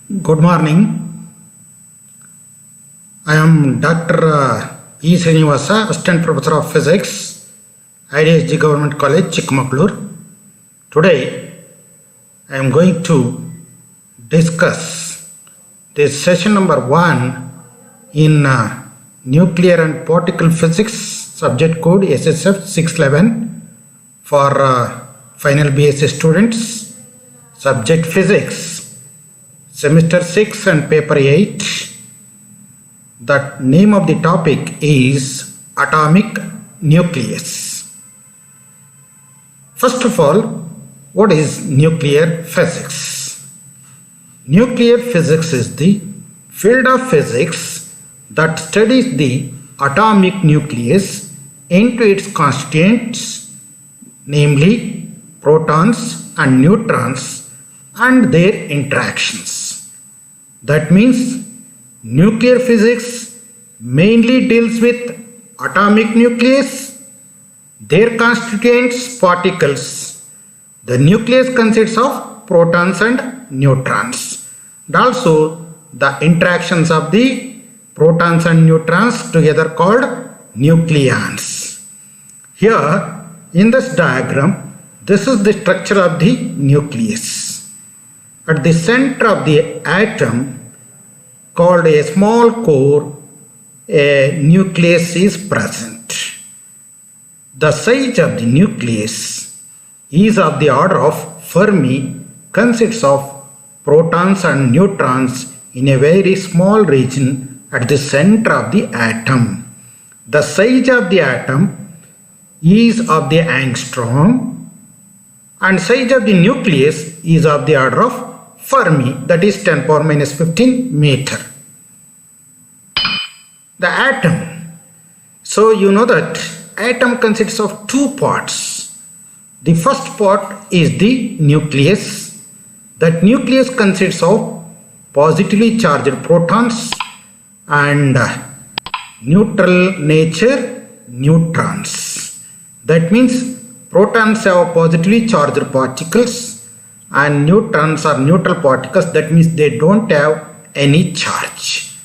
Good morning. I am Dr. E. Srinivasa, Assistant Professor of Physics, IDSG Government College, Chikmagalur. Today, I am going to discuss this session number 1 in Nuclear and Particle Physics, subject code SSF 611 for final BSc students, subject Physics. Semester 6 and paper 8. The name of the topic is atomic nucleus. First of all, what is nuclear physics? Nuclear physics is the field of physics that studies the atomic nucleus into its constituents, namely protons and neutrons and their interactions. That means nuclear physics mainly deals with atomic nucleus, their constituents, particles. The nucleus consists of protons and neutrons, and also the interactions of the protons and neutrons together called nucleons. Here in this diagram, this is the structure of the nucleus. At the center of the atom, called a small core, a nucleus is present. The size of the nucleus is of the order of Fermi, consists of protons and neutrons in a very small region at the center of the atom. The size of the atom is of the angstrom, and size of the nucleus is of the order of Fermi, that is 10 power minus 15 meter. The atom. So you know that atom consists of two parts. The first part is the nucleus. That nucleus consists of positively charged protons and neutral nature neutrons. That means protons have positively charged particles and neutrons are neutral particles. That means they don't have any charge.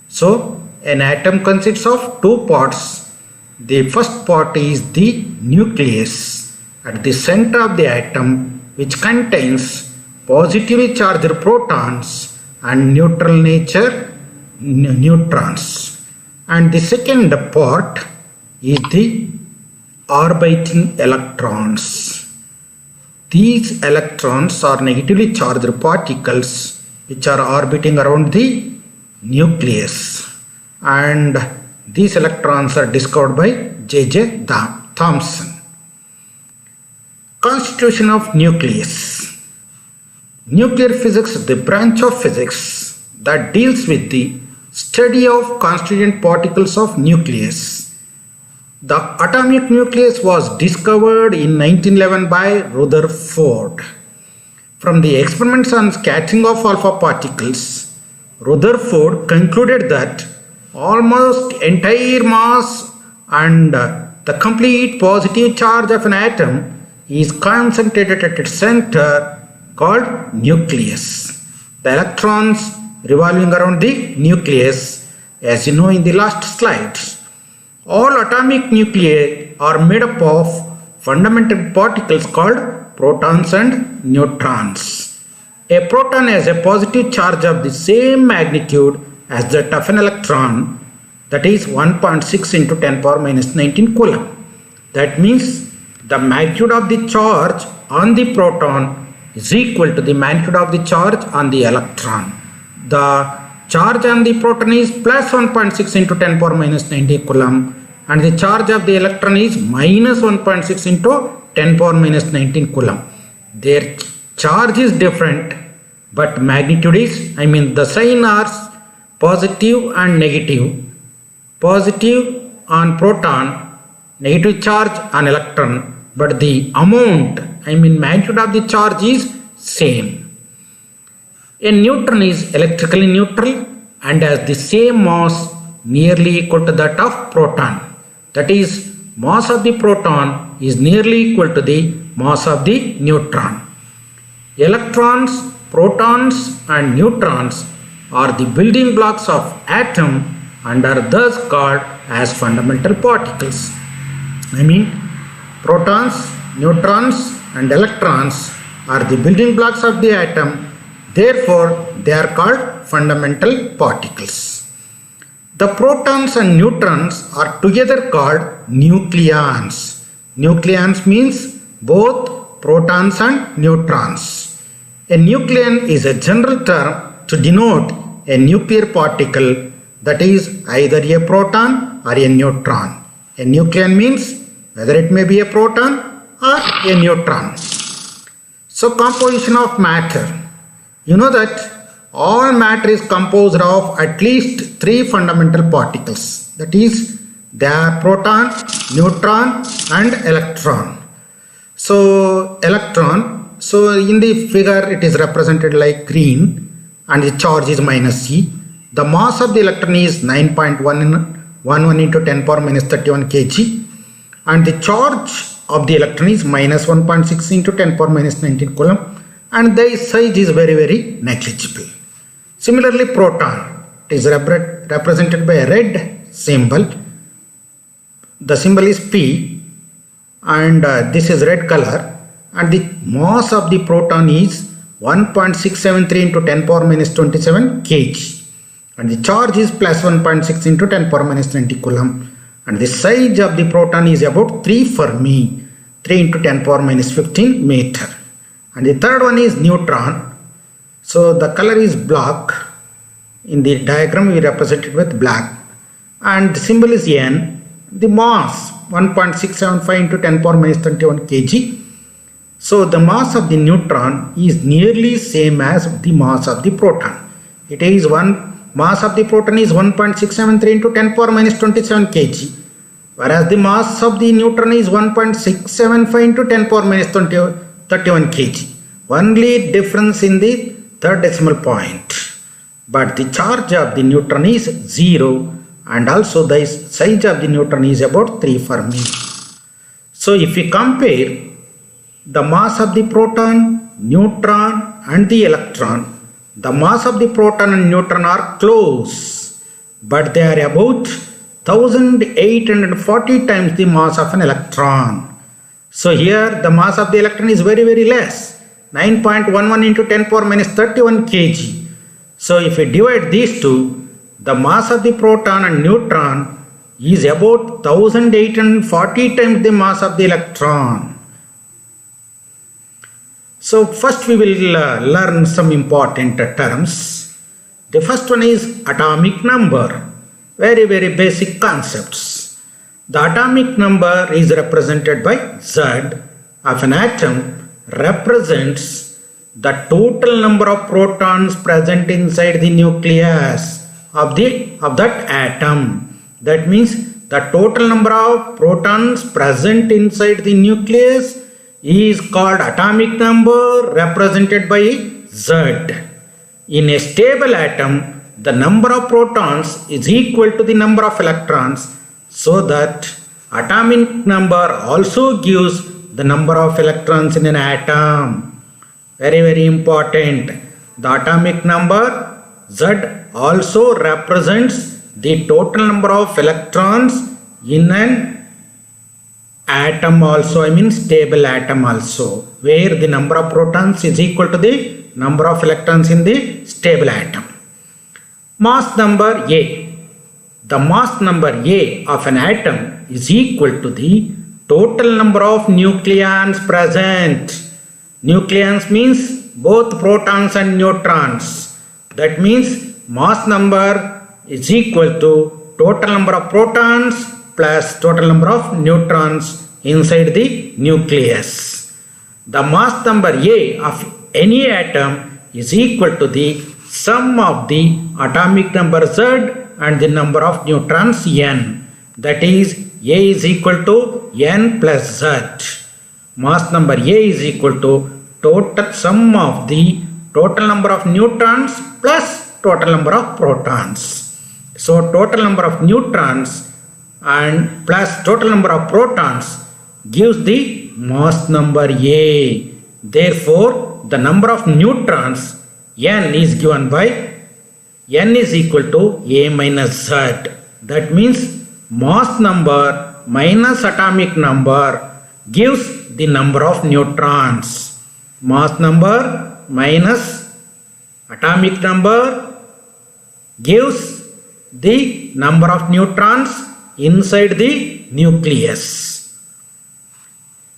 So an atom consists of two parts. The first part is the nucleus at the center of the atom, which contains positively charged protons and neutral nature neutrons. And the second part is the orbiting electrons. These electrons are negatively charged particles which are orbiting around the nucleus, and these electrons are discovered by J.J. Thomson. Constitution of nucleus. Nuclear physics is the branch of physics that deals with the study of constituent particles of nucleus. The atomic nucleus was discovered in 1911 by Rutherford. From the experiments on scattering of alpha particles, Rutherford concluded that almost entire mass and the complete positive charge of an atom is concentrated at its center, called nucleus. The electrons revolving around the nucleus, as you know in the last slides. All atomic nuclei are made up of fundamental particles called protons and neutrons. A proton has a positive charge of the same magnitude as that of an electron, that is 1.6 into 10 power minus 19 coulomb. That means the magnitude of the charge on the proton is equal to the magnitude of the charge on the electron. The charge on the proton is plus 1.6 into 10 power minus 19 coulomb, and the charge of the electron is minus 1.6 into 10 power minus 19 coulomb. Their charge is different, but magnitude is, the sign are positive and negative. Positive on proton, negative charge on electron, but the amount, magnitude of the charge is same. A neutron is electrically neutral and has the same mass nearly equal to that of proton. That is, mass of the proton is nearly equal to the mass of the neutron. Electrons protons and neutrons are the building blocks of atom and are thus called as fundamental particles. I mean, protons, neutrons and electrons are the building blocks of the atom, therefore they are called fundamental particles. The protons and neutrons are together called nucleons. Nucleons means both protons and neutrons. A nucleon is a general term to denote a nuclear particle that is either a proton or a neutron. A nucleon means whether it may be a proton or a neutron. So composition of matter. You know that all matter is composed of at least 3 fundamental particles. That is, they are proton, neutron and electron. So electron, so in the figure it is represented like green and the charge is minus e. The mass of the electron is 9.11 into 10 power minus 31 kg and the charge of the electron is minus 1.6 into 10 power minus 19 coulomb and the size is very negligible. Similarly, proton is represented by a red symbol. The symbol is P and this is red color and the mass of the proton is 1.673 into 10 power minus 27 kg and the charge is plus 1.6 into 10 power minus 20 coulomb and the size of the proton is about 3 Fermi, 3 into 10 power minus 15 meter. And the third one is neutron. So the color is black. In the diagram we represent it with black and the symbol is N. The mass 1.675 into 10 power minus 21 kg. So the mass of the neutron is nearly same as the mass of the proton. It is mass of the proton is 1.673 into 10 power minus 27 kg, whereas the mass of the neutron is 1.675 into 10 power minus 31 kg. Only difference in the third decimal point. But the charge of the neutron is 0 and also the size of the neutron is about 3 Fermi. So if we compare the mass of the proton, neutron and the electron, the mass of the proton and neutron are close, but they are about 1840 times the mass of an electron. So here the mass of the electron is very less, 9.11 into 10 power minus 31 kg. So if we divide these two, the mass of the proton and neutron is about 1840 times the mass of the electron. So first we will learn some important terms. The first one is atomic number. Very basic concepts. The atomic number is represented by Z of an atom represents the total number of protons present inside the nucleus of that atom. That means the total number of protons present inside the nucleus is called atomic number represented by Z. In a stable atom, the number of protons is equal to the number of electrons, so that atomic number also gives the number of electrons in an atom. Very important. The atomic number Z also represents the total number of electrons in an atom also, I mean stable atom also, where the number of protons is equal to the number of electrons in the stable atom. Mass number A. The mass number A of an atom is equal to the total number of nucleons present. Nucleons means both protons and neutrons. That means mass number is equal to total number of protons plus total number of neutrons inside the nucleus. The mass number A of any atom is equal to the sum of the atomic number Z and the number of neutrons N. That is, A is equal to N plus Z. Mass number A is equal to total sum of the total number of neutrons plus total number of protons. So total number of neutrons and plus total number of protons gives the mass number A. Therefore, the number of neutrons N is given by N is equal to A minus Z. That means mass number minus atomic number gives the number of neutrons. Mass number minus atomic number gives the number of neutrons inside the nucleus.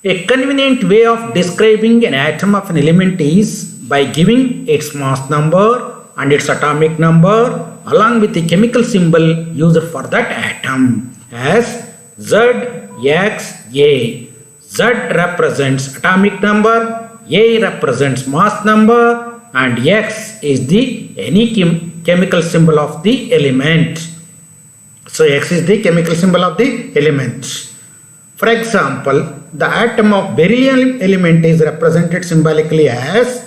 A convenient way of describing an atom of an element is by giving its mass number and its atomic number along with the chemical symbol used for that atom as ZXA. Z represents atomic number, A represents mass number, and X is the any chemical symbol of the element. So X is the chemical symbol of the element. For example, the atom of beryllium element is represented symbolically as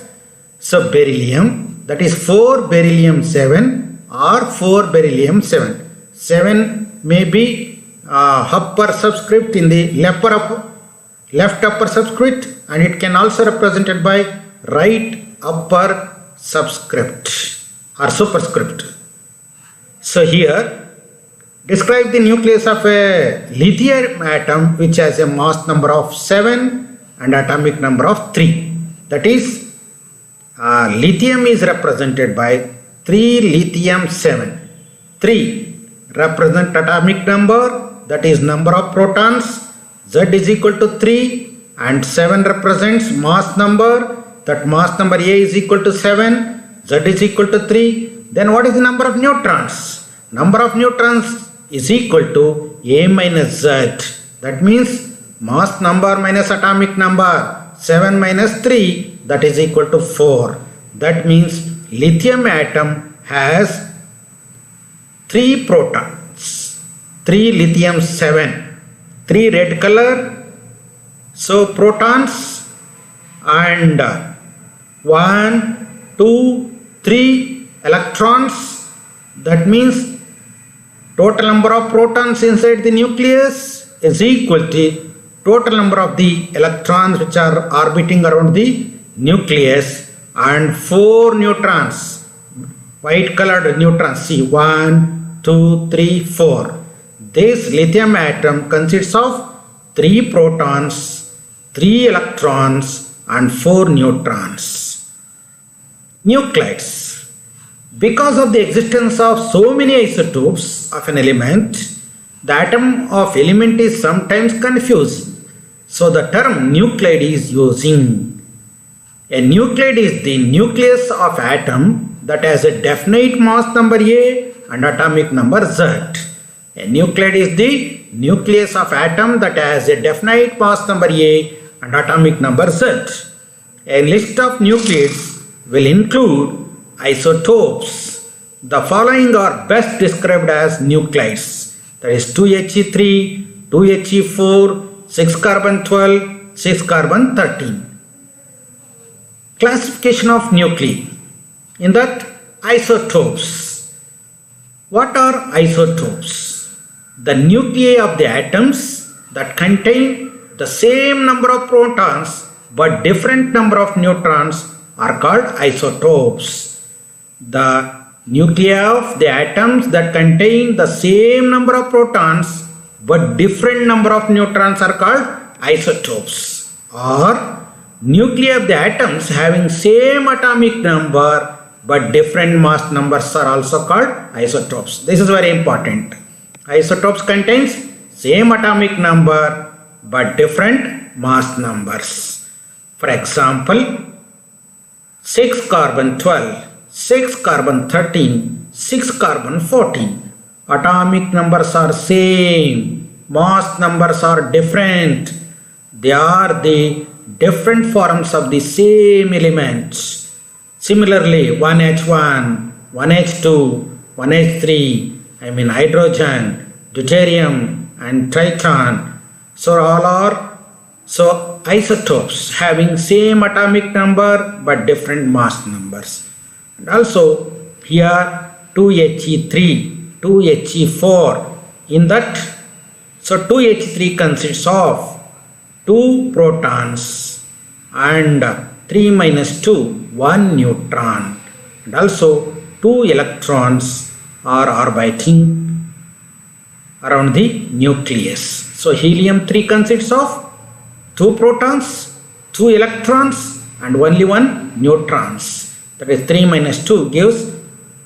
beryllium, that is 4 beryllium 7 or 4 beryllium 7. 7 may be upper subscript in the left upper subscript, and it can also represented by right upper subscript or superscript. So here describe the nucleus of a lithium atom which has a mass number of 7 and atomic number of 3. That is lithium is represented by 3 lithium 7. 3 represent atomic number, that is number of protons. Z is equal to 3, and 7 represents mass number, that mass number A is equal to 7, Z is equal to 3. Then what is the number of neutrons? Number of neutrons is equal to A minus Z. That means mass number minus atomic number, 7 minus 3, that is equal to 4. That means lithium atom has 3 protons, 3 lithium 7, 3 red color, so protons, and 1, 2, 3 electrons. That means total number of protons inside the nucleus is equal to total number of the electrons which are orbiting around the nucleus, and 4 neutrons, white colored neutrons, see 1, 2, 3, 4. This lithium atom consists of 3 protons, 3 electrons, and 4 neutrons. Nuclides. Because of the existence of so many isotopes of an element, the atom of element is sometimes confused. So the term nuclide is using. A nuclide is the nucleus of atom that has a definite mass number A and atomic number Z. A nuclide is the nucleus of atom that has a definite mass number A and atomic number Z. A list of nuclides will include isotopes. The following are best described as nuclides. That is 2He3, 2He4, 6 carbon 12, 6 carbon 13. Classification of nuclei. In that, isotopes. What are isotopes? The nuclei of the atoms that contain the same number of protons but different number of neutrons are called isotopes. The nuclei of the atoms that contain the same number of protons but different number of neutrons are called isotopes. Or nuclei of the atoms having same atomic number but different mass numbers are also called isotopes. This is very important. Isotopes contains same atomic number but different mass numbers. For example, 6 carbon 12, 6 carbon 13, 6 carbon 14. Atomic numbers are same, mass numbers are different. They are the different forms of the same elements. Similarly, 1H1, 1H2, 1H3, hydrogen, deuterium and triton. So all are isotopes having same atomic number but different mass numbers. And also here 2He3, 2He4. In that, 2He3 consists of 2 protons and 3 minus 2, 1 neutron. and also 2 electrons are orbiting around the nucleus. So helium-3 consists of 2 protons, 2 electrons and only 1 neutrons. That is 3 minus 2 gives,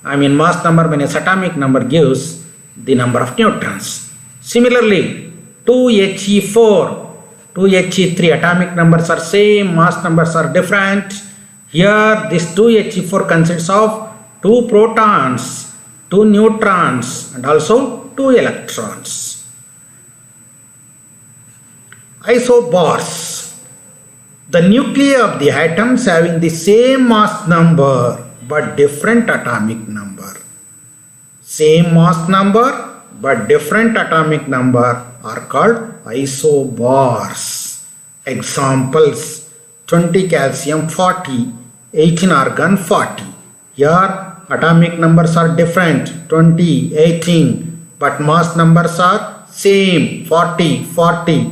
mass number minus atomic number gives the number of neutrons. Similarly, 2He4, 2He3 atomic numbers are same, mass numbers are different. Here this 2He4 consists of 2 protons, 2 neutrons and also 2 electrons. Isobars, the nuclei of the atoms having the same mass number but different atomic number. Same mass number but different atomic number are called isobars. Examples: 20 calcium 40, 18 argon 40. Here atomic numbers are different, 20, 18, but mass numbers are same, 40, 40.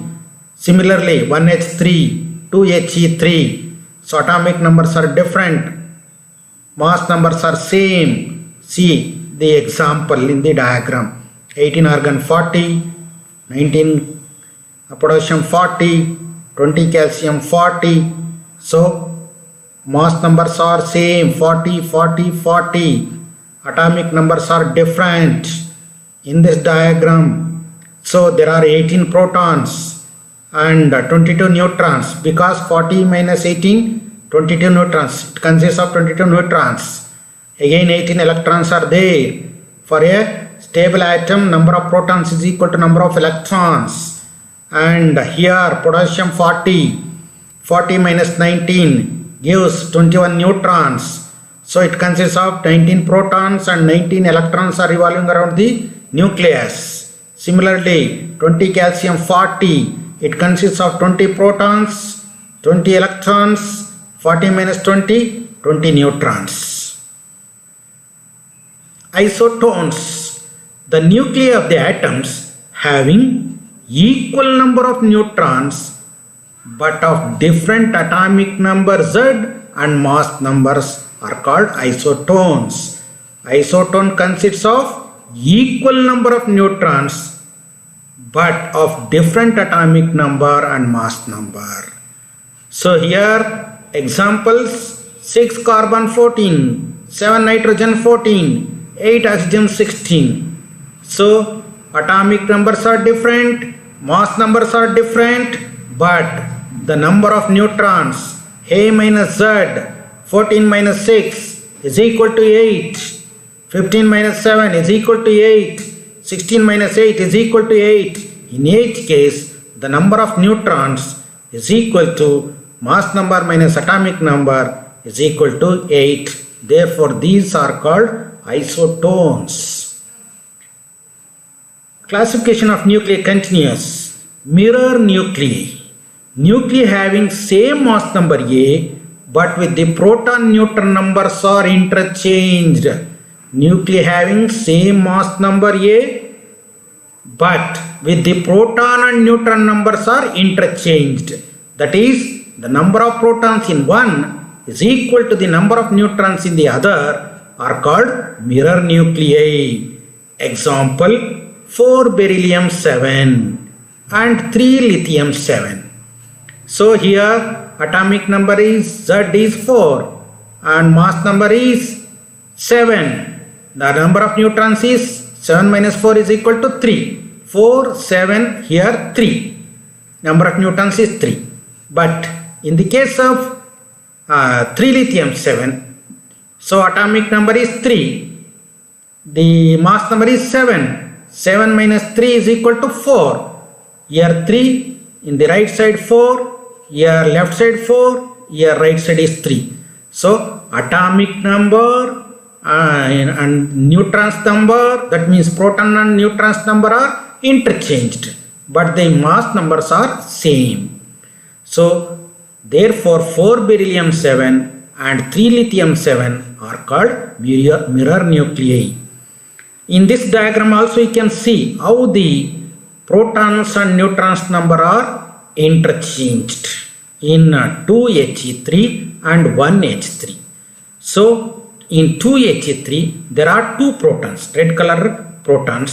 Similarly, 1H3, 2He3. So atomic numbers are different, mass numbers are same. See the example in the diagram. 18 argon 40, 19 potassium 40, 20 calcium 40. So mass numbers are same, 40, 40, 40. Atomic numbers are different in this diagram. So there are 18 protons and 22 neutrons, because 40 minus 18, 22 neutrons. It consists of 22 neutrons. Again 18 electrons are there. For a stable atom, number of protons is equal to number of electrons. And here potassium 40, 40 minus 19 gives 21 neutrons. So it consists of 19 protons and 19 electrons are revolving around the nucleus. Similarly, 20 calcium 40, it consists of 20 protons, 20 electrons, 40 minus 20, 20 neutrons. Isotones, the nuclei of the atoms having equal number of neutrons but of different atomic number Z and mass numbers are called isotones. Isotone consists of equal number of neutrons but of different atomic number and mass number. So here examples: 6 carbon 14, 7 nitrogen 14, 8 oxygen 16. So atomic numbers are different, mass numbers are different, but the number of neutrons A minus Z, 14 minus 6 is equal to 8, 15 minus 7 is equal to 8, 16 minus 8 is equal to 8. In each case, the number of neutrons is equal to mass number minus atomic number is equal to 8. Therefore, these are called isotones. Classification of nuclei continues. Mirror nuclei. Nuclei having same mass number A but with the proton neutron numbers are interchanged. Nuclei having same mass number A but with the proton and neutron numbers are interchanged. That is, the number of protons in one is equal to the number of neutrons in the other are called mirror nuclei. Example: 4 beryllium 7 and 3 lithium 7. So here atomic number is Z is 4 and mass number is 7. The number of neutrons is 7 minus 4 is equal to 3. 4, 7, here 3. Number of neutrons is 3. But in the case of 3 lithium 7, so atomic number is 3. The mass number is 7. 7 minus 3 is equal to 4. Here 3, in the right side 4, here left side 4, here right side is 3. So atomic number and neutrons number, that means proton and neutrons number are interchanged, but the mass numbers are same. So therefore 4 beryllium 7 and 3 lithium 7 are called mirror nuclei. In this diagram also you can see how the protons and neutrons number are interchanged in 2He3 and 1H3. So in 2Ha3 there are two protons, red color protons,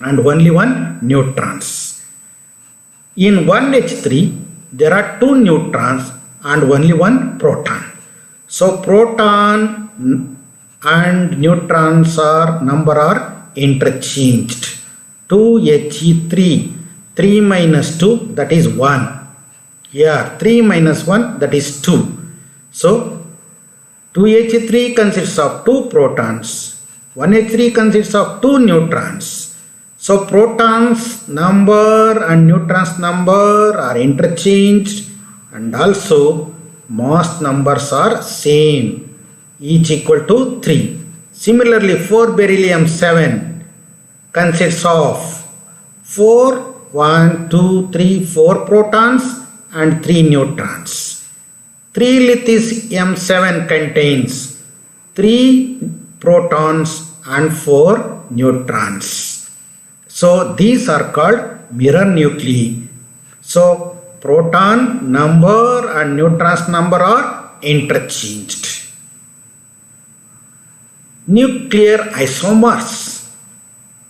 and only one neutrons. In 1H3 there are two neutrons and only one proton. So proton and neutrons number are interchanged. 2He3, 3 minus 2, that is 1. Here 3 minus 1, that is 2. So 2H3 consists of two protons, 1H3 consists of two neutrons. So protons number and neutrons number are interchanged, and also mass numbers are same, each equal to 3. Similarly, 4 beryllium 7 consists of 4, 1, 2, 3, 4 protons and 3 neutrons. 3 lithium 7 contains 3 protons and 4 neutrons. So these are called mirror nuclei. So proton number and neutrons number are interchanged. Nuclear isomers.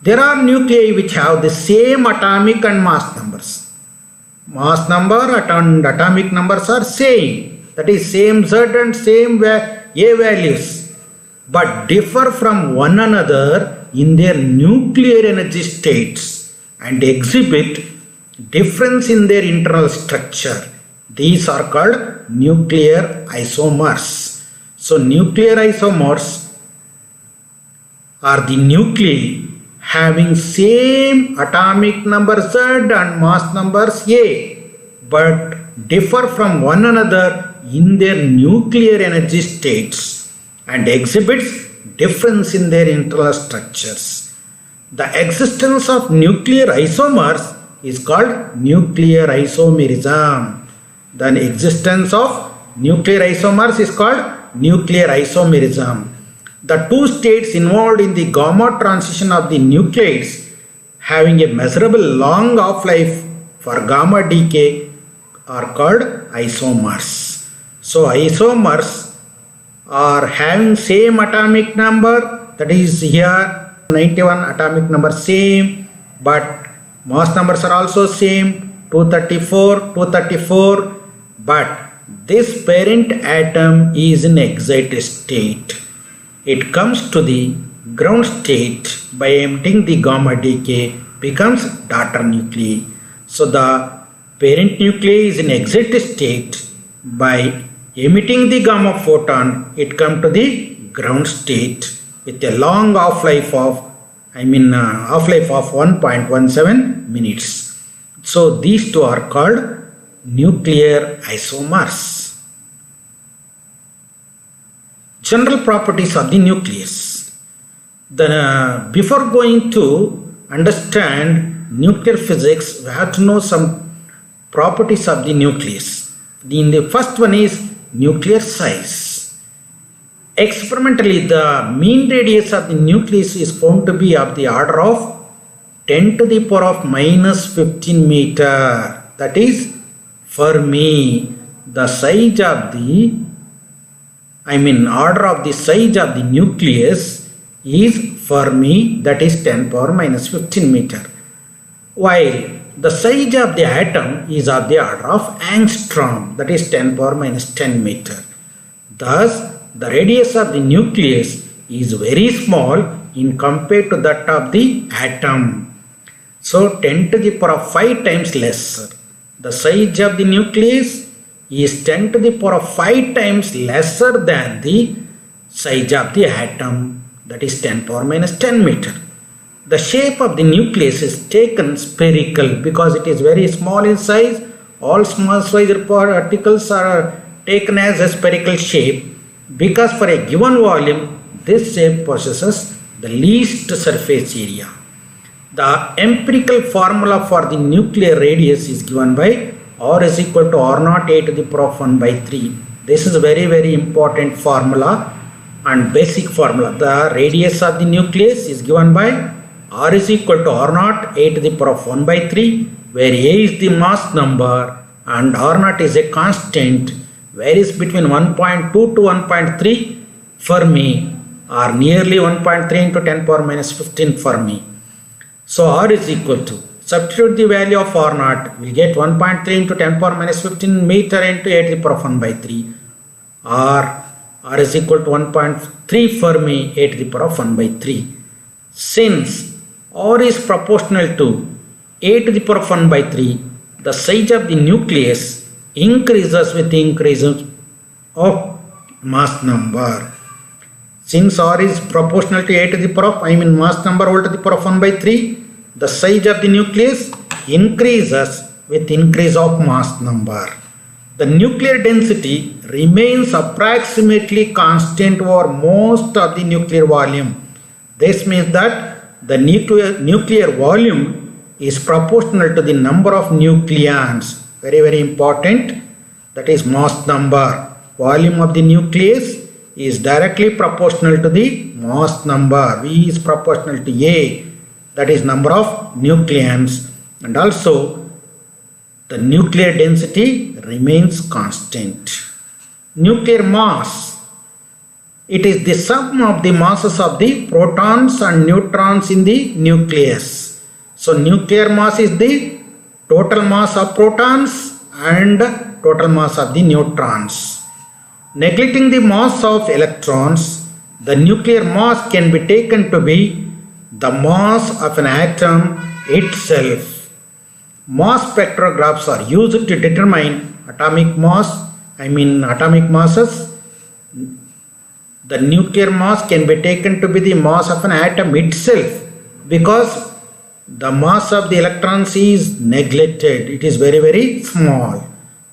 There are nuclei which have the same atomic and mass numbers. Mass number and atomic numbers are same. That is same Z and same A values, but differ from one another in their nuclear energy states and exhibit difference in their internal structure. These are called nuclear isomers. So nuclear isomers are the nuclei having same atomic number Z and mass numbers A, but differ from one another in their nuclear energy states and exhibits difference in their internal structures. The existence of nuclear isomers is called nuclear isomerism. The existence of nuclear isomers is called nuclear isomerism. The two states involved in the gamma transition of the nucleides having a measurable long half-life for gamma decay are called isomers. So isomers are having same atomic number, that is here 91 atomic number same, but mass numbers are also same, 234, but this parent atom is in excited state. It comes to the ground state by emptying the gamma decay, becomes daughter nuclei. So the parent nuclei is in excited state. By emitting the gamma photon, it comes to the ground state with a long half-life of 1.17 minutes. So these two are called nuclear isomers. General properties of the nucleus. Before going to understand nuclear physics, we have to know some properties of the nucleus. The first one is nuclear size. Experimentally, the mean radius of the nucleus is found to be of the order of 10 to the power of minus 15 meter. That is Fermi. The size of the order of the size of the nucleus is Fermi, that is 10 power minus 15 meter. While the size of the atom is of the order of angstrom, that is 10 power minus 10 meter. Thus, the radius of the nucleus is very small in compared to that of the atom. So 10 to the power of 5 times lesser. The size of the nucleus is 10 to the power of 5 times lesser than the size of the atom, that is 10 power minus 10 meter. The shape of the nucleus is taken spherical because it is very small in size. All small size particles are taken as a spherical shape because for a given volume this shape possesses the least surface area. The empirical formula for the nuclear radius is given by R is equal to R naught A to the power of 1 by 3. This is a very important formula and basic formula. The radius of the nucleus is given by R is equal to R naught A to the power of 1 by 3, where A is the mass number and R naught is a constant, varies between 1.2 to 1.3, Fermi or nearly 1.3 into 10 power minus 15 Fermi. So R is equal to, substitute the value of R naught, we'll get 1.3 into 10 power minus 15 meter into 8 to the power 1 by 3. R is equal to 1.3 Fermi 8 to the power of 1 by 3. Since R is proportional to 8 to the power of 1 by 3, the size of the nucleus increases with the increase of mass number. Since R is proportional to 8 to the power of, mass number all to the power of 1 by 3, the size of the nucleus increases with increase of mass number. The nuclear density remains approximately constant over most of the nuclear volume. This means that the nuclear volume is proportional to the number of nucleons. Very, very important. That is mass number. Volume of the nucleus is directly proportional to the mass number. V is proportional to A. That is number of nucleons. And also the nuclear density remains constant. Nuclear mass, it is the sum of the masses of the protons and neutrons in the nucleus. So nuclear mass is the total mass of protons and total mass of the neutrons. Neglecting the mass of electrons, the nuclear mass can be taken to be the mass of an atom itself. Mass spectrographs are used to determine atomic masses. The nuclear mass can be taken to be the mass of an atom itself because the mass of the electrons is neglected. It is very, very small.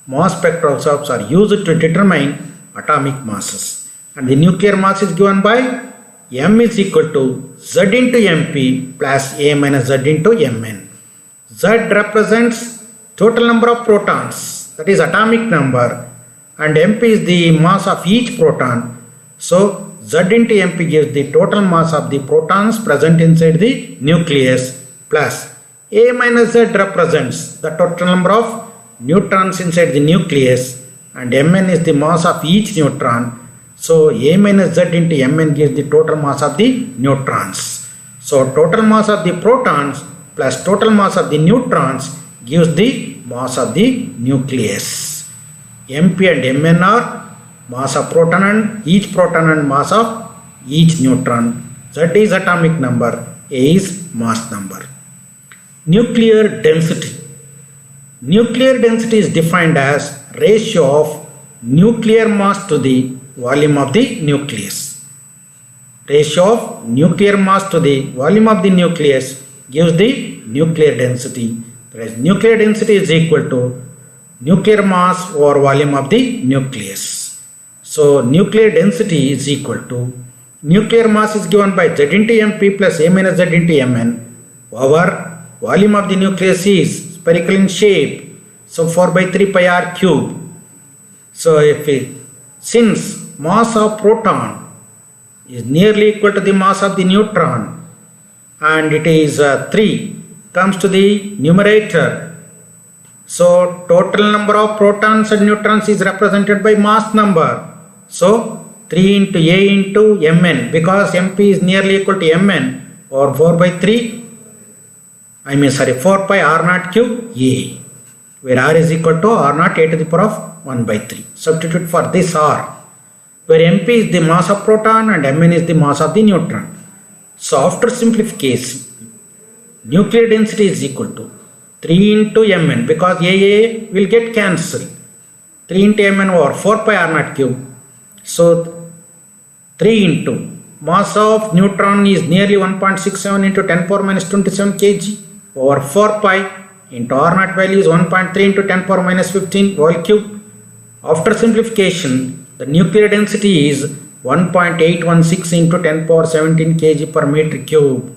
Mass spectrographs are used to determine atomic masses. And the nuclear mass is given by M is equal to Z into Mp plus A minus Z into Mn. Z represents total number of protons, that is atomic number, and Mp is the mass of each proton. So Z into Mp gives the total mass of the protons present inside the nucleus, plus A minus Z represents the total number of neutrons inside the nucleus, and Mn is the mass of each neutron. So A minus Z into Mn gives the total mass of the neutrons. So total mass of the protons plus total mass of the neutrons gives the mass of the nucleus. Mp and Mn are mass of proton and mass of each neutron. Z is atomic number, A is mass number. Nuclear density. Nuclear density is defined as ratio of nuclear mass to the volume of the nucleus. Ratio of nuclear mass to the volume of the nucleus gives the nuclear density. That is, nuclear density is equal to nuclear mass over volume of the nucleus. So nuclear density is equal to nuclear mass is given by Z into Mp plus A minus Z into Mn over volume of the nucleus is spherical in shape. So 4 by 3 pi r cube. So since mass of proton is nearly equal to the mass of the neutron and it is 3 comes to the numerator. So total number of protons and neutrons is represented by mass number. So 3 into A into Mn, because Mp is nearly equal to Mn, or 4 by 3, 4 pi r naught cube A, where r is equal to r naught A to the power of 1 by 3. Substitute for this r, where Mp is the mass of proton and Mn is the mass of the neutron. So after simplification, nuclear density is equal to 3 into Mn, because AA will get cancelled. 3 into Mn over 4 pi r naught cube. So 3 into mass of neutron is nearly 1.67 into 10 power minus 27 kg over 4 pi into r naught value is 1.3 into 10 power minus 15 whole cube. After simplification, the nuclear density is 1.816 into 10 power 17 kg per meter cube.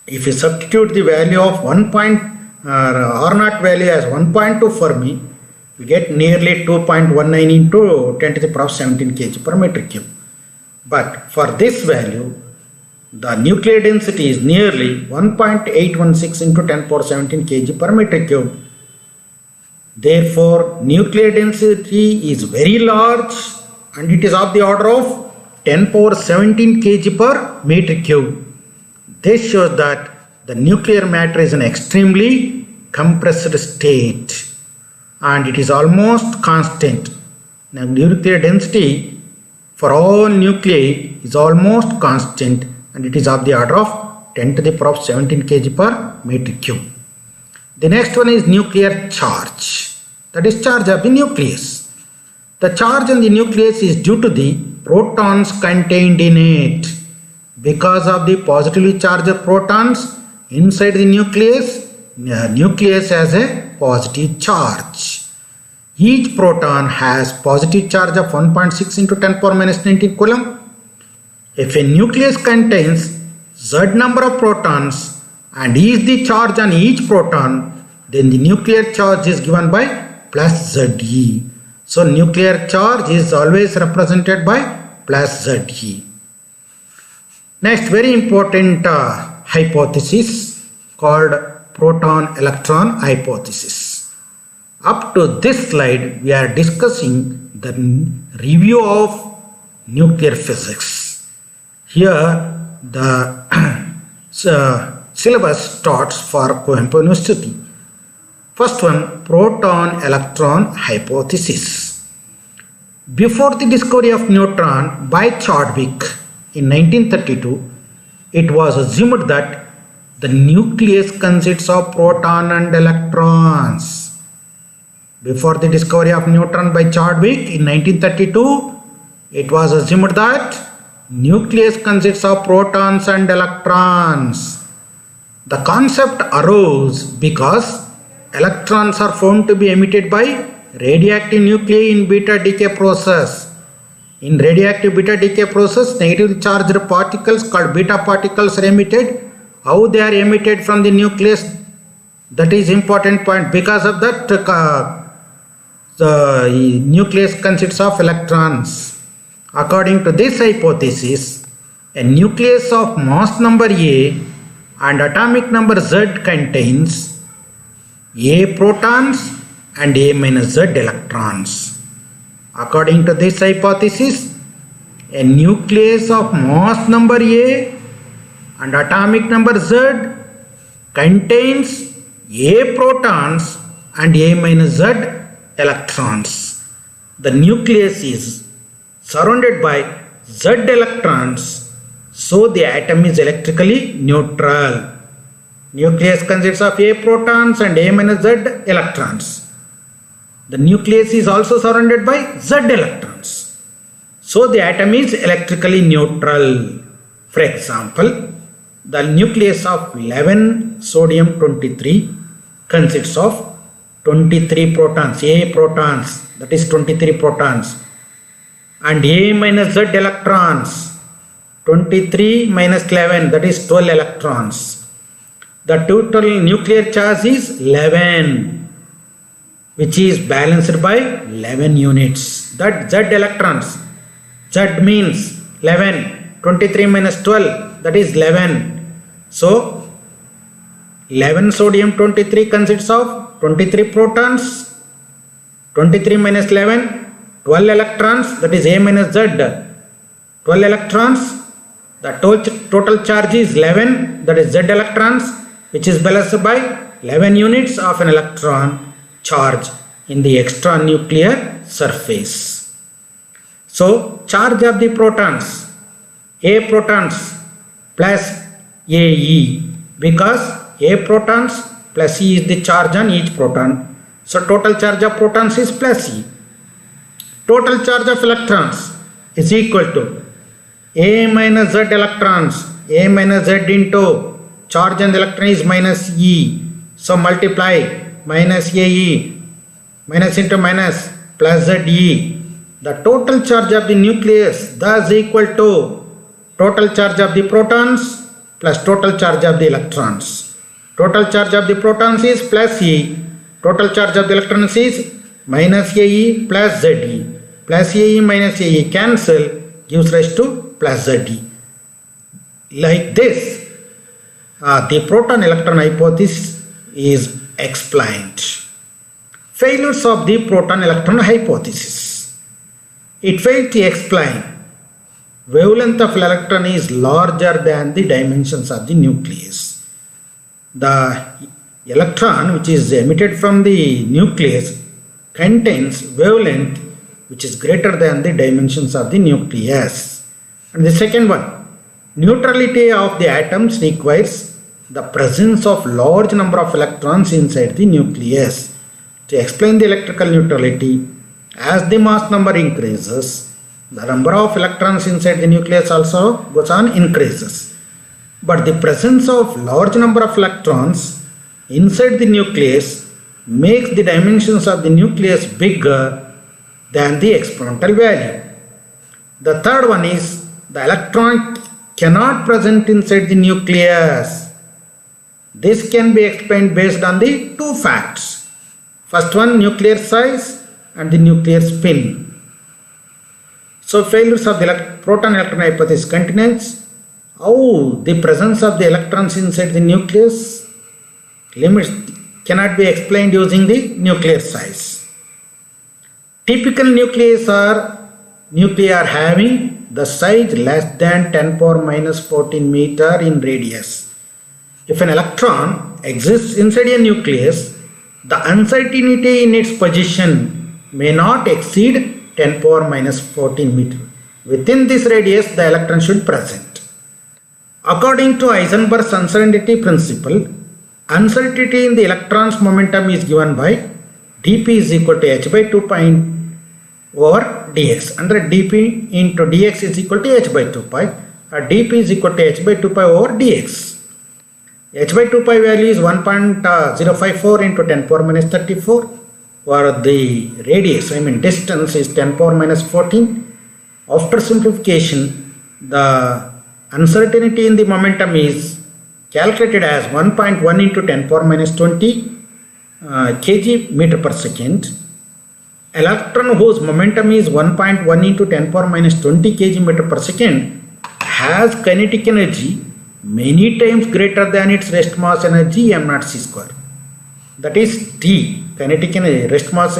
If you substitute the value of r naught value as 1.2 Fermi, we get nearly 2.19 into 10 to the power 17 kg per meter cube. But for this value, the nuclear density is nearly 1.816 into 10 power 17 kg per meter cube. Therefore, nuclear density is very large and it is of the order of 10 power 17 kg per meter cube. This shows that the nuclear matter is an extremely compressed state and it is almost constant. Now, nuclear density for all nuclei is almost constant and it is of the order of 10 to the power of 17 kg per meter cube. The next one is nuclear charge, that is charge of the nucleus. The charge on the nucleus is due to the protons contained in it. Because of the positively charged protons inside the nucleus has a positive charge. Each proton has positive charge of 1.6 into 10 power minus 19 coulomb. If a nucleus contains Z number of protons and is the charge on each proton, then the nuclear charge is given by plus Ze. So nuclear charge is always represented by plus Ze. Next, very important hypothesis called proton-electron hypothesis. Up to this slide, we are discussing the review of nuclear physics. Here, the syllabus starts for Coimbatore University. First one, proton-electron hypothesis. Before the discovery of neutron by Chadwick in 1932, it was assumed that the nucleus consists of proton and electrons. Before the discovery of neutron by Chadwick in 1932, it was assumed that nucleus consists of protons and electrons. The concept arose because electrons are found to be emitted by radioactive nuclei in beta decay process. In radioactive beta decay process, negatively charged particles called beta particles are emitted. How they are emitted from the nucleus, that is important point. Because of that, the nucleus consists of electrons. According to this hypothesis, a nucleus of mass number A and atomic number Z contains A protons and A minus Z electrons. According to this hypothesis, a nucleus of mass number A and atomic number Z contains A protons and A minus Z electrons. The nucleus is surrounded by Z electrons, so the atom is electrically neutral. Nucleus consists of A protons and A minus Z electrons. The nucleus is also surrounded by Z electrons, so the atom is electrically neutral. For example, the nucleus of 11 sodium 23 consists of 23 protons, A protons, that is 23 protons, and A minus Z electrons, 23 minus 11, that is 12 electrons. The total nuclear charge is 11, which is balanced by 11 units. That Z electrons, Z means 11, 23 minus 12, that is 11. So 11 sodium 23 consists of 23 protons, 23 minus 11, 12 electrons, that is A minus Z, 12 electrons. The total charge is 11, that is Z electrons, which is balanced by 11 units of an electron charge in the extranuclear surface. So charge of the protons, A protons plus AE, because A protons plus E is the charge on each proton. So total charge of protons is plus E. Total charge of electrons is equal to A minus Z electrons, A minus Z into charge on the electron is minus E. So multiply minus AE, minus into minus plus ZE. The total charge of the nucleus thus equal to total charge of the protons plus total charge of the electrons. Total charge of the protons is plus E, total charge of the electrons is minus AE plus ZE. Plus AE minus AE cancel, gives rise to plus ZE. Like this, the proton-electron hypothesis is explained. Failures of the proton-electron hypothesis. It failed to explain wavelength of electron is larger than the dimensions of the nucleus. The electron which is emitted from the nucleus contains wavelength which is greater than the dimensions of the nucleus. And the second one, neutrality of the atoms requires the presence of large number of electrons inside the nucleus. To explain the electrical neutrality, as the mass number increases, the number of electrons inside the nucleus also goes on increases. But the presence of large number of electrons inside the nucleus makes the dimensions of the nucleus bigger than the experimental value. The third one is the electron cannot present inside the nucleus. This can be explained based on the two facts. First one, nuclear size and the nuclear spin. So failures of the proton-electron hypothesis continues. How the presence of the electrons inside the nucleus limits cannot be explained using the nuclear size. Typical nuclei are having the size less than 10 power minus 14 meter in radius. If an electron exists inside a nucleus, the uncertainty in its position may not exceed 10 power minus 14 meter. Within this radius, the electron should present. According to Heisenberg's uncertainty principle, uncertainty in the electron's momentum is given by dp is equal to h by 2 pi over dx. Under dp into dx is equal to h by 2 pi, or dp is equal to h by 2 pi over dx. H by 2 pi value is 1.054 into 10 power minus 34, where the radius, distance is 10 power minus 14. After simplification, the uncertainty in the momentum is calculated as 1.1 into 10 power minus 20 kg meter per second. Electron whose momentum is 1.1 into 10 power minus 20 kg meter per second has kinetic energy many times greater than its rest mass energy m naught c square. That is T, kinetic energy, rest mass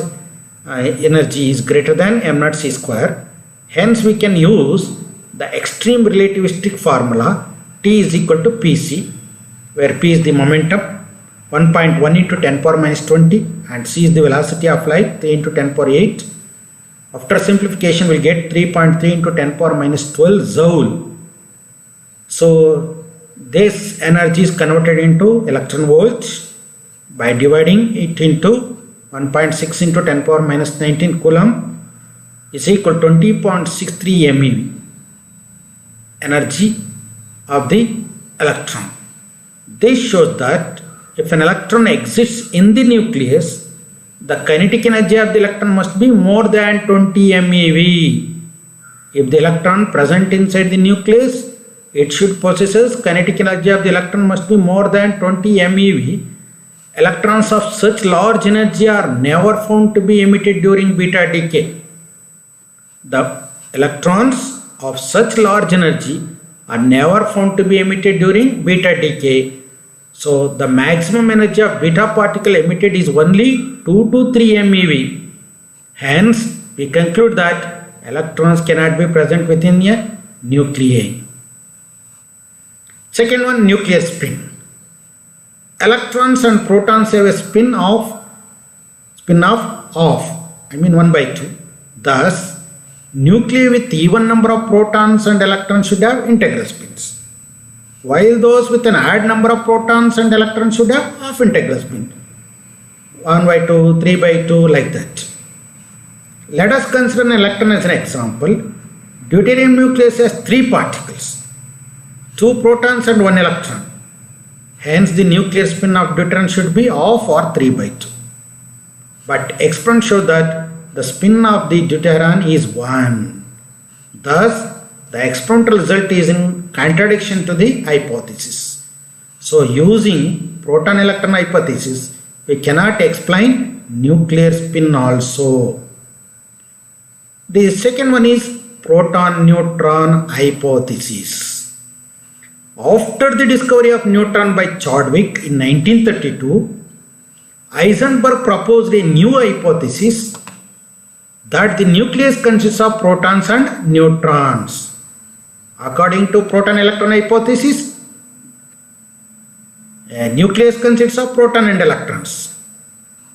energy is greater than m naught c square. Hence we can use the extreme relativistic formula T is equal to Pc, where P is the momentum 1.1 into 10 power minus 20 and C is the velocity of light 3 into 10 power 8. After simplification we will get 3.3 into 10 power minus 12 joule. So this energy is converted into electron volts by dividing it into 1.6 into 10 power minus 19 coulomb is equal to 20.63 MeV energy of the electron. This shows that if an electron exists in the nucleus, the kinetic energy of the electron must be more than 20 MeV. If the electron present inside the nucleus, it should possess kinetic energy of the electron must be more than 20 MeV. Electrons of such large energy are never found to be emitted during beta decay. The electrons of such large energy are never found to be emitted during beta decay. So the maximum energy of beta particle emitted is only 2 to 3 MeV. Hence, we conclude that electrons cannot be present within a nuclei. Second one, nuclear spin. Electrons and protons have a spin of 1 by 2. Thus, nuclei with even number of protons and electrons should have integral spins, while those with an odd number of protons and electrons should have half integral spin, 1 by 2, 3 by 2, like that. Let us consider an electron as an example. Deuterium nucleus has 3 particles, 2 protons and 1 electron. Hence the nuclear spin of deuterium should be half or 3 by 2. But experiments show that the spin of the deuterium is 1. Thus, the experimental result is in contradiction to the hypothesis. So, using proton-electron hypothesis, we cannot explain nuclear spin also. The second one is proton-neutron hypothesis. After the discovery of neutron by Chadwick in 1932, Heisenberg proposed a new hypothesis that the nucleus consists of protons and neutrons. According to proton-electron hypothesis, a nucleus consists of proton and electrons.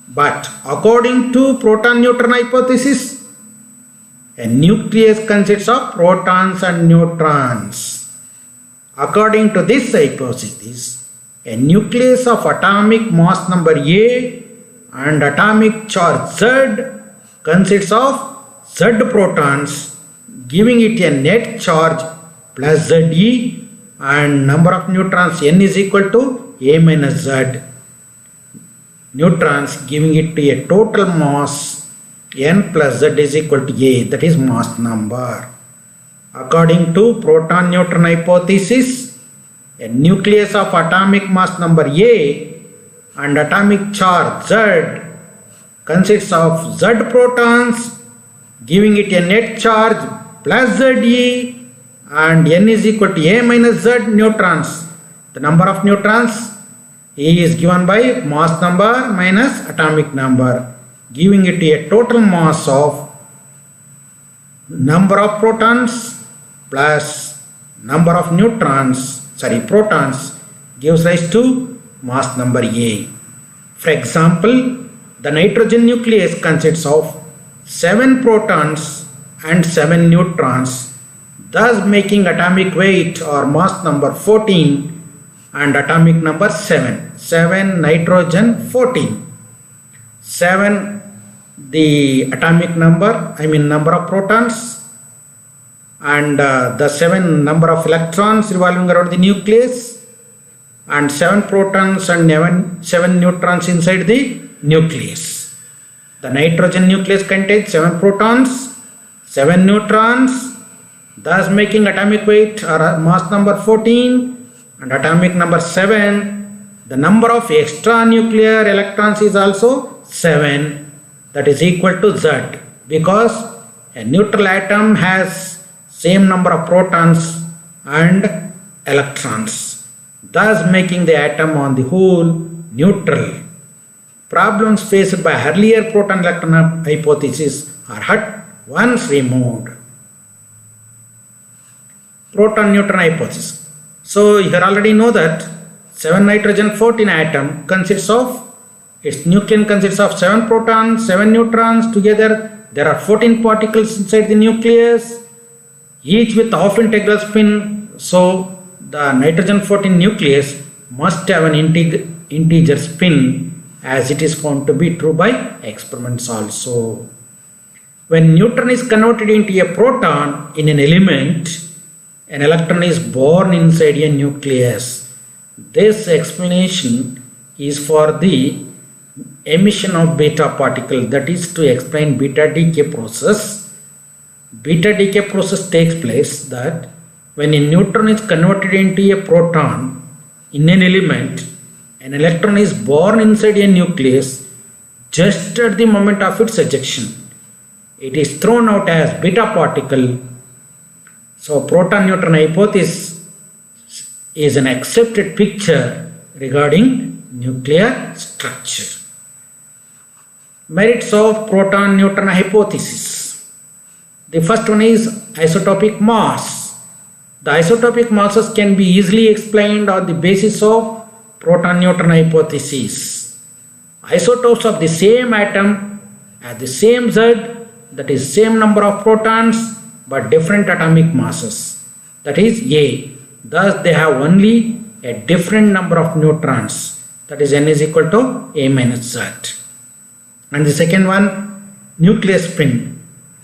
But according to proton-neutron hypothesis, a nucleus consists of protons and neutrons. According to this hypothesis, a nucleus of atomic mass number A and atomic charge Z consists of Z protons, giving it a net charge plus Ze, and number of neutrons n is equal to A minus Z neutrons, giving it to a total mass n plus Z is equal to A, that is mass number. According to proton-neutron hypothesis, a nucleus of atomic mass number A and atomic charge Z consists of Z protons, giving it a net charge plus Ze, and n is equal to A minus Z neutrons. The number of neutrons E is given by mass number minus atomic number, giving it a total mass of number of protons plus number of protons gives rise to mass number A. For example, the nitrogen nucleus consists of 7 protons and 7 neutrons, thus making atomic weight or mass number 14 and atomic number 7. 7 nitrogen 14. 7 the atomic number, number of protons, and the 7 number of electrons revolving around the nucleus, and 7 protons and 7 neutrons inside the nucleus. The nitrogen nucleus contains 7 protons, 7 neutrons, thus making atomic weight or mass number 14 and atomic number 7. The number of extranuclear electrons is also 7, that is equal to Z, because a neutral atom has same number of protons and electrons, thus making the atom on the whole neutral. Problems faced by earlier proton-electron hypothesis are at once removed. Proton-neutron hypothesis. So you already know that 7 nitrogen 14 atom consists of, its nucleus consists of 7 protons, 7 neutrons. Together there are 14 particles inside the nucleus, each with half integral spin. So the nitrogen 14 nucleus must have an integer spin, as it is found to be true by experiments also. When neutron is converted into a proton in an element, an electron is born inside a nucleus. This explanation is for the emission of beta particle, that is to explain beta decay process. Beta decay process takes place that when a neutron is converted into a proton in an element, an electron is born inside a nucleus just at the moment of its ejection. It is thrown out as beta particle. So proton-neutron hypothesis is an accepted picture regarding nuclear structure. Merits of proton-neutron hypothesis. The first one is isotopic mass. The isotopic masses can be easily explained on the basis of proton-neutron hypothesis. Isotopes of the same atom have the same Z, that is same number of protons but different atomic masses, that is A. Thus they have only a different number of neutrons, that is n is equal to A minus Z. And the second one, nuclear spin.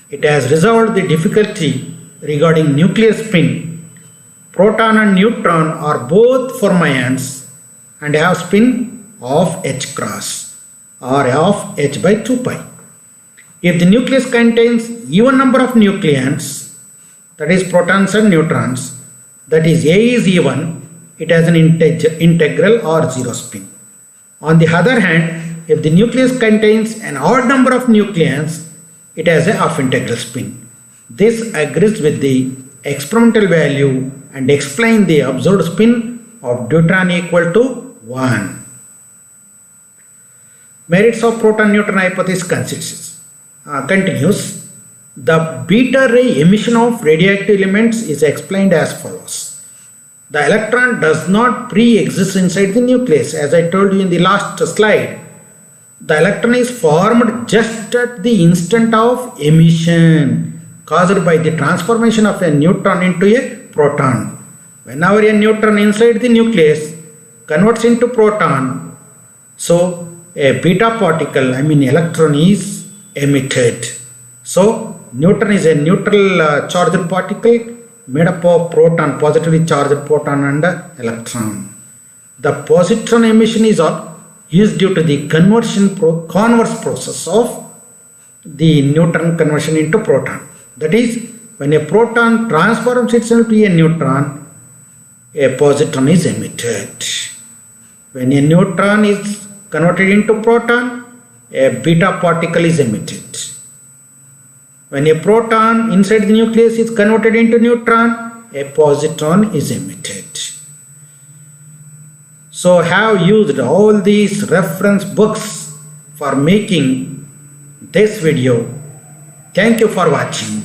It has resolved the difficulty regarding nuclear spin. Proton and neutron are both fermions and have spin of h cross or of h by 2 pi. If the nucleus contains even number of nucleons, that is protons and neutrons, that is A is even, it has an integral or zero spin. On the other hand, if the nucleus contains an odd number of nucleons, it has a half integral spin. This agrees with the experimental value and explain the observed spin of deuteron equal to 1. Merits of proton-neutron hypothesis continues. The beta ray emission of radioactive elements is explained as follows. The electron does not pre-exist inside the nucleus. As I told you in the last slide, the electron is formed just at the instant of emission caused by the transformation of a neutron into a proton. Whenever a neutron inside the nucleus converts into proton, so a beta particle, electron is emitted. So neutron is a neutral charged particle made up of proton, positively charged proton and electron. The positron emission is due to the converse process of the neutron conversion into proton. That is, when a proton transforms itself to a neutron, a positron is emitted. When a neutron is converted into proton, a beta particle is emitted. When a proton inside the nucleus is converted into neutron, a positron is emitted. So have used all these reference books for making this video. Thank you for watching.